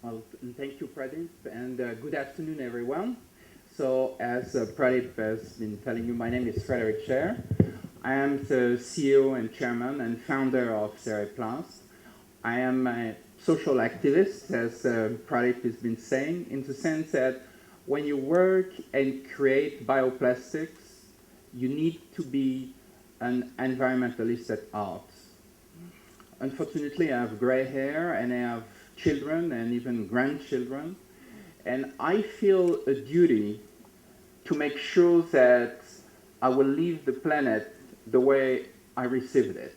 Well, thank you, Pradeep, and good afternoon, everyone. So, as Pradeep has been telling you, my name is Frederic Scheer. I am the CEO and chairman and founder of Cereplast. I am a social activist, as Pradeep has been saying, in the sense that when you work and create bioplastics, you need to be an environmentalist at heart. Unfortunately, I have gray hair and I have children and even grandchildren, and I feel a duty to make sure that I will leave the planet the way I received it.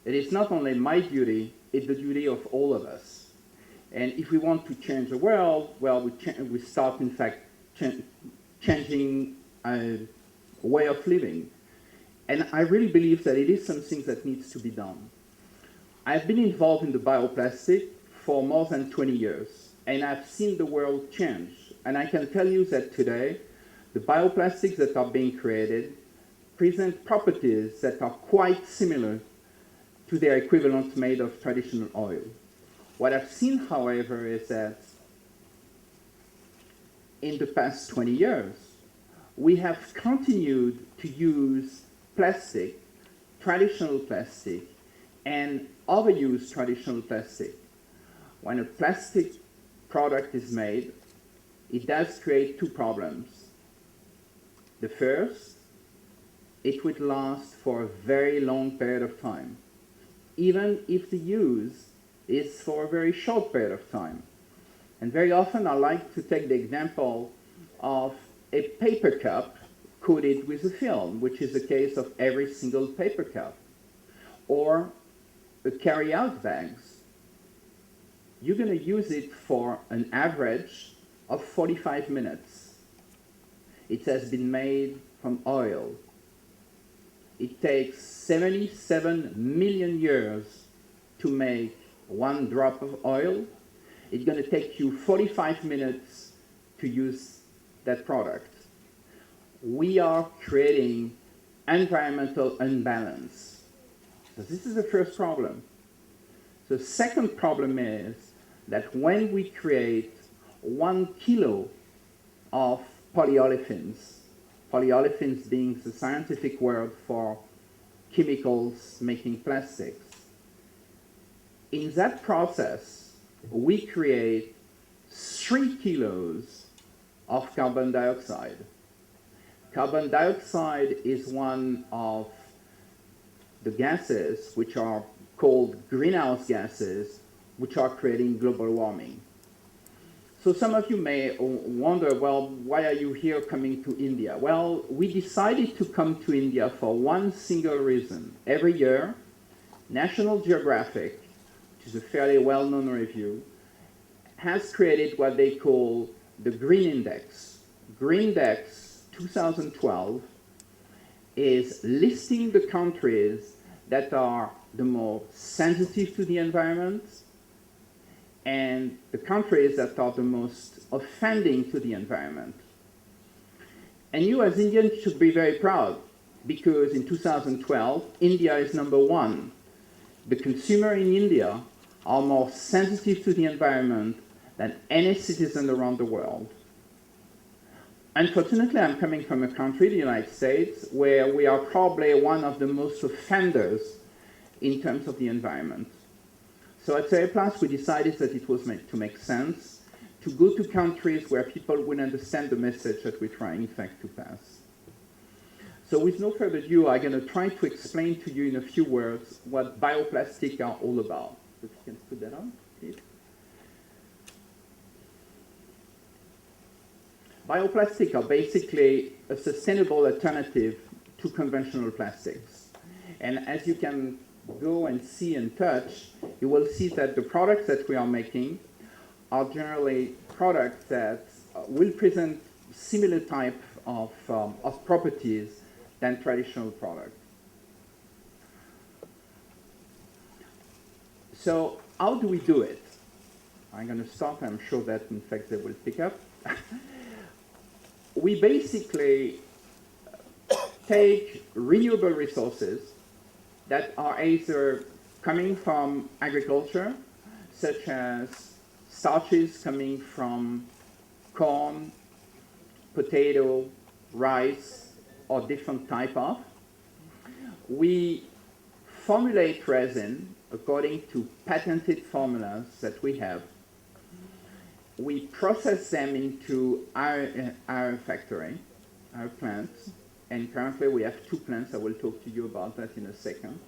It is not only my duty, it's the duty of all of us. And if we want to change the world, well, we start, in fact, changing a way of living. And I really believe that it is something that needs to be done. I've been involved in the bioplastic for more than 20 years, and I've seen the world change. And I can tell you that today, the bioplastics that are being created present properties that are quite similar to their equivalent made of traditional oil. What I've seen, however, is that in the past 20 years, we have continued to use plastic, traditional plastic, and overuse traditional plastic. When a plastic product is made, it does create two problems. The first, it would last for a very long period of time, even if the use is for a very short period of time. And very often I like to take the example of a paper cup coated with a film, which is the case of every single paper cup, or the carry-out bags. You're going to use it for an average of 45 minutes. It has been made from oil. It takes 77 million years to make one drop of oil. It's going to take you 45 minutes to use that product. We are creating environmental imbalance. So this is the first problem. The second problem is that when we create 1 kilo of polyolefins, polyolefins being the scientific word for chemicals making plastics, in that process, we create 3 kilos of carbon dioxide. Carbon dioxide is one of the gases which are called greenhouse gases, which are creating global warming. So some of you may wonder, well, why are you here coming to India? Well, we decided to come to India for one single reason. Every year, National Geographic, which is a fairly well-known review, has created what they call the Green Index. Green Index 2012 is listing the countries that are the more sensitive to the environment and the countries that are the most offending to the environment. And you as Indians should be very proud, because in 2012, India is #1. The consumer in India are more sensitive to the environment than any citizen around the world. Unfortunately, I'm coming from a country, the United States, where we are probably one of the most offenders in terms of the environment. So at Cereplast, we decided that it was meant to make sense to go to countries where people will understand the message that we're trying, in fact, to pass. So with no further ado, I'm going to try to explain to you in a few words what bioplastics are all about. If you can put that on, please. Bioplastics are basically a sustainable alternative to conventional plastics. And as you can go and see and touch, you will see that the products that we are making are generally products that will present similar type of properties than traditional products. So how do we do it? I'm going to start. I'm sure that, in fact, they will pick up. We basically take renewable resources that are either coming from agriculture, such as starches coming from corn, potato, rice, or different type of. We formulate resin according to patented formulas that we have. We process them into our factory, our plants, and currently we have 2 plants. I will talk to you about that in a second.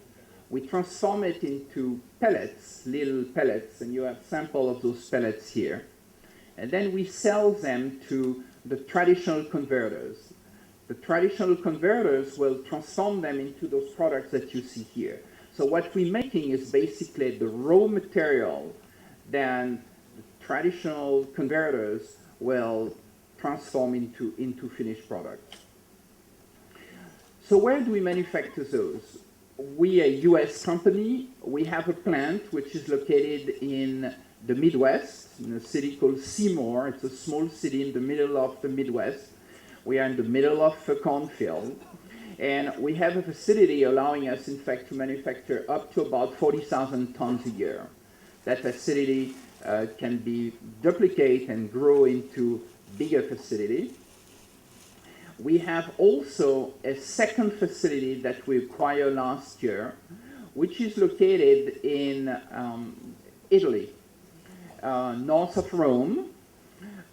We transform it into pellets, little pellets, and you have sample of those pellets here. And then we sell them to the traditional converters. The traditional converters will transform them into those products that you see here. So what we're making is basically the raw material then the traditional converters will transform into finished products. So where do we manufacture those? We are a US company. We have a plant which is located in the Midwest, in a city called Seymour. It's a small city in the middle of the Midwest. We are in the middle of a cornfield. And we have a facility allowing us, in fact, to manufacture up to about 40,000 tons a year. That facility can be duplicated and grow into bigger facility. We have also a second facility that we acquired last year, which is located in Italy, north of Rome.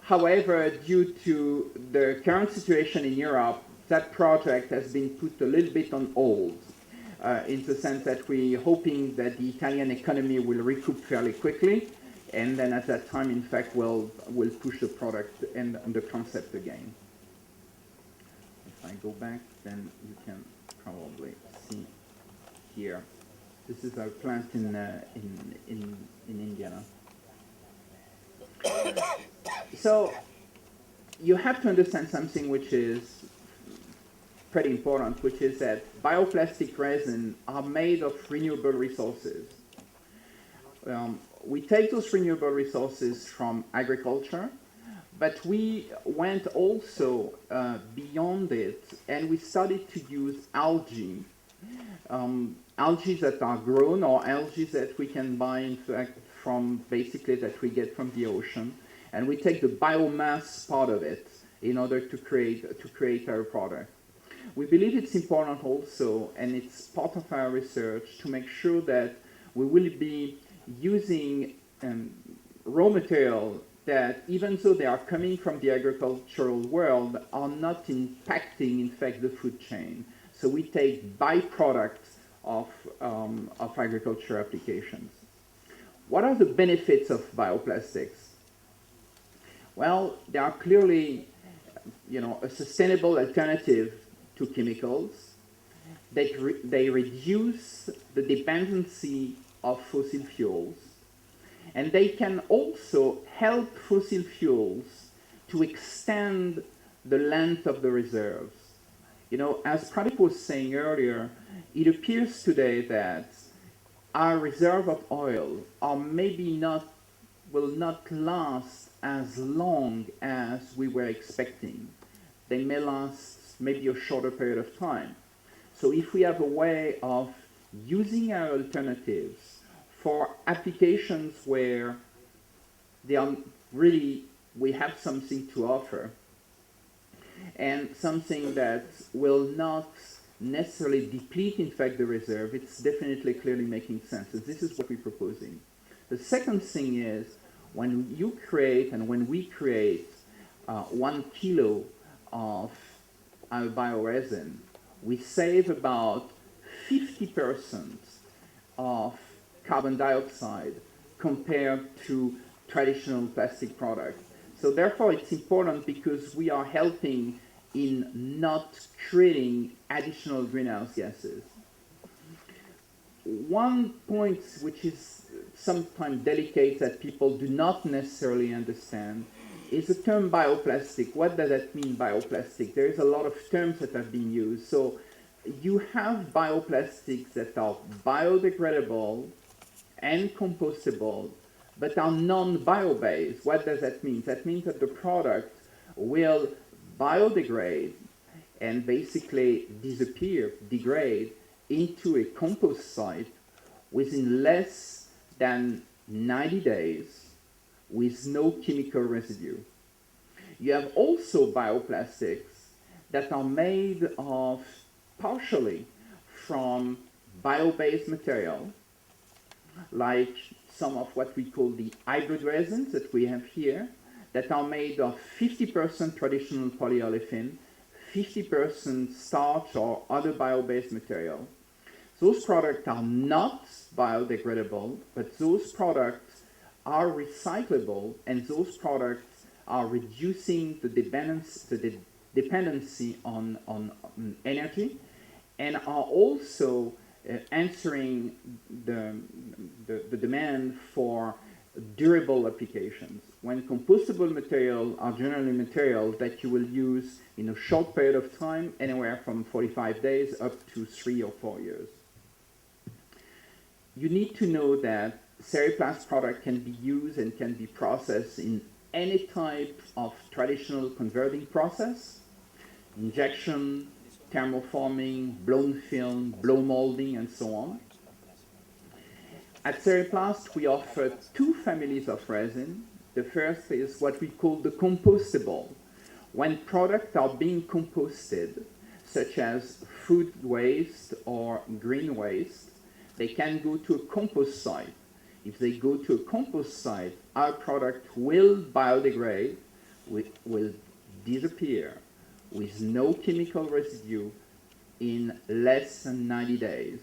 However, due to the current situation in Europe, that project has been put a little bit on hold, in the sense that we're hoping that the Italian economy will recoup fairly quickly, and then at that time, in fact, we'll push the product and the concept again. If I go back, then you can probably see here. This is our plant in Indiana. So you have to understand something which is pretty important, which is that bioplastic resin are made of renewable resources. We take those renewable resources from agriculture, but we went also beyond it, and we started to use algae, algae that are grown or algae that we can buy, in fact, from basically that we get from the ocean, and we take the biomass part of it in order to create our product. We believe it's important also, and it's part of our research, to make sure that we will be using raw material that, even though they are coming from the agricultural world, are not impacting, in fact, the food chain. So we take byproducts of agriculture applications. What are the benefits of bioplastics? Well, they are clearly, a sustainable alternative to chemicals. They reduce the dependency of fossil fuels, and they can also help fossil fuels to extend the length of the reserves. As Frederic was saying earlier, it appears today that our reserve of oil will not last as long as we were expecting. They may last maybe a shorter period of time. So if we have a way of using our alternatives for applications where they are really, we have something to offer, and something that will not necessarily deplete, in fact, the reserve, it's definitely clearly making sense. And this is what we're proposing. The second thing is, when you create and when we create 1 kilo of our bioresin, we save about 50% of carbon dioxide compared to traditional plastic products. So therefore it's important because we are helping in not creating additional greenhouse gases. One point which is sometimes delicate that people do not necessarily understand is the term bioplastic. What does that mean, bioplastic? There is a lot of terms that have been used. So you have bioplastics that are biodegradable and compostable, but are non-biobased. What does that mean? That means that the product will biodegrade and basically degrade into a compost site within less than 90 days with no chemical residue. You have also bioplastics that are made of partially from bio-based material, like some of what we call the hybrid resins that we have here, that are made of 50% traditional polyolefin, 50% starch or other bio-based material. Those products are not biodegradable, but those products are recyclable, and those products are reducing the dependency on energy, and are also answering the demand for durable applications. When compostable materials are generally materials that you will use in a short period of time, anywhere from 45 days up to 3 or 4 years. You need to know that Cereplast product can be used and can be processed in any type of traditional converting process, injection, thermoforming, blown film, blow molding, and so on. At Cereplast, we offer 2 families of resin. The first is what we call the compostable. When products are being composted, such as food waste or green waste, they can go to a compost site. If they go to a compost site, our product will biodegrade, will disappear with no chemical residue in less than 90 days.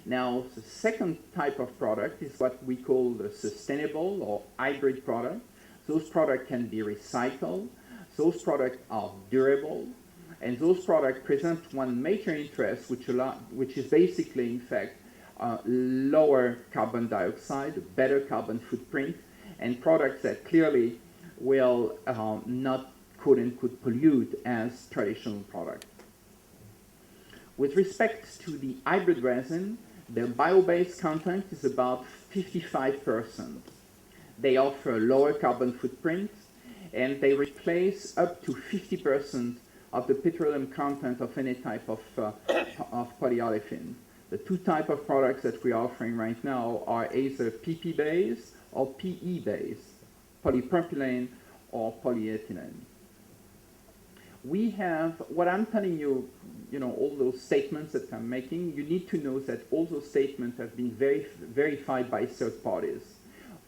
Now, the second type of product is what we call the sustainable or hybrid product. Those products can be recycled, those products are durable, and those products present one major interest, which is basically, in fact, lower carbon dioxide, better carbon footprint, and products that clearly will not quote-unquote pollute as traditional products. With respect to the hybrid resin, the bio-based content is about 55%. They offer a lower carbon footprint, and they replace up to 50% of the petroleum content of any type of polyolefin. The 2 types of products that we are offering right now are either PP-based or PE-based, polypropylene or polyethylene. We have, what I'm telling you, all those statements that I'm making, you need to know that all those statements have been verified by third parties.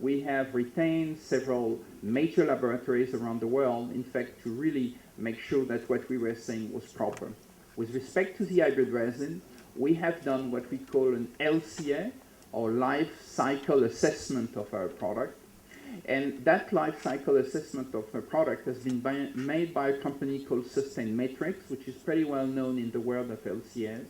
We have retained several major laboratories around the world, in fact, to really make sure that what we were saying was proper. With respect to the hybrid resin, we have done what we call an LCA, or life cycle assessment of our product. And that life cycle assessment of a product has been made by a company called Sustain Matrix, which is pretty well known in the world of LCAs.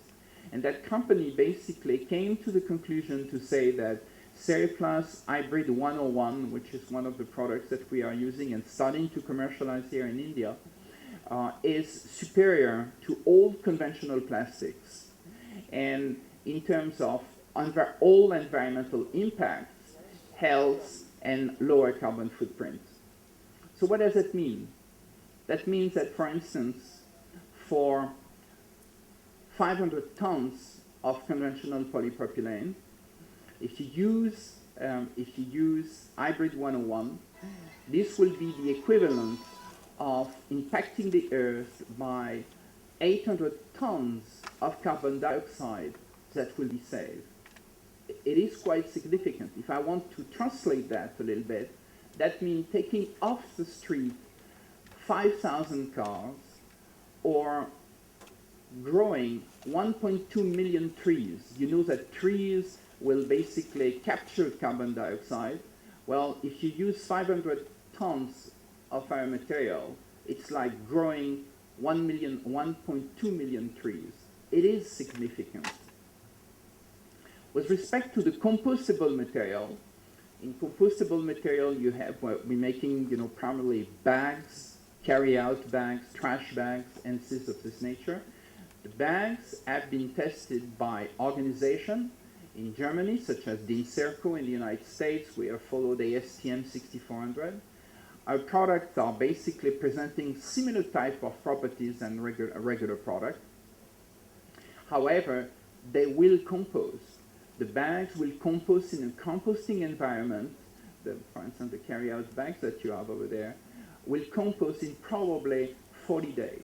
And that company basically came to the conclusion to say that Cereplast Hybrid 101, which is one of the products that we are using and starting to commercialize here in India, is superior to all conventional plastics. And in terms of all environmental impacts, health, and lower carbon footprint. So what does that mean? That means that, for instance, for 500 tons of conventional polypropylene, if you use Hybrid 101, this will be the equivalent of impacting the earth by 800 tons of carbon dioxide that will be saved. It is quite significant. If I want to translate that a little bit, that means taking off the street 5,000 cars or growing 1.2 million trees. You know that trees will basically capture carbon dioxide. Well, if you use 500 tons of our material, it's like growing 1.2 million trees. It is significant. With respect to the compostable material, in compostable material we're making primarily bags, carry-out bags, trash bags, and things of this nature. The bags have been tested by organizations in Germany, such as DINSERCO. In the United States, we have followed ASTM 6400. Our products are basically presenting similar type of properties than a regular product. However, they will compost. The bags will compost in a composting environment for instance, the carry-out bags that you have over there, will compost in probably 40 days.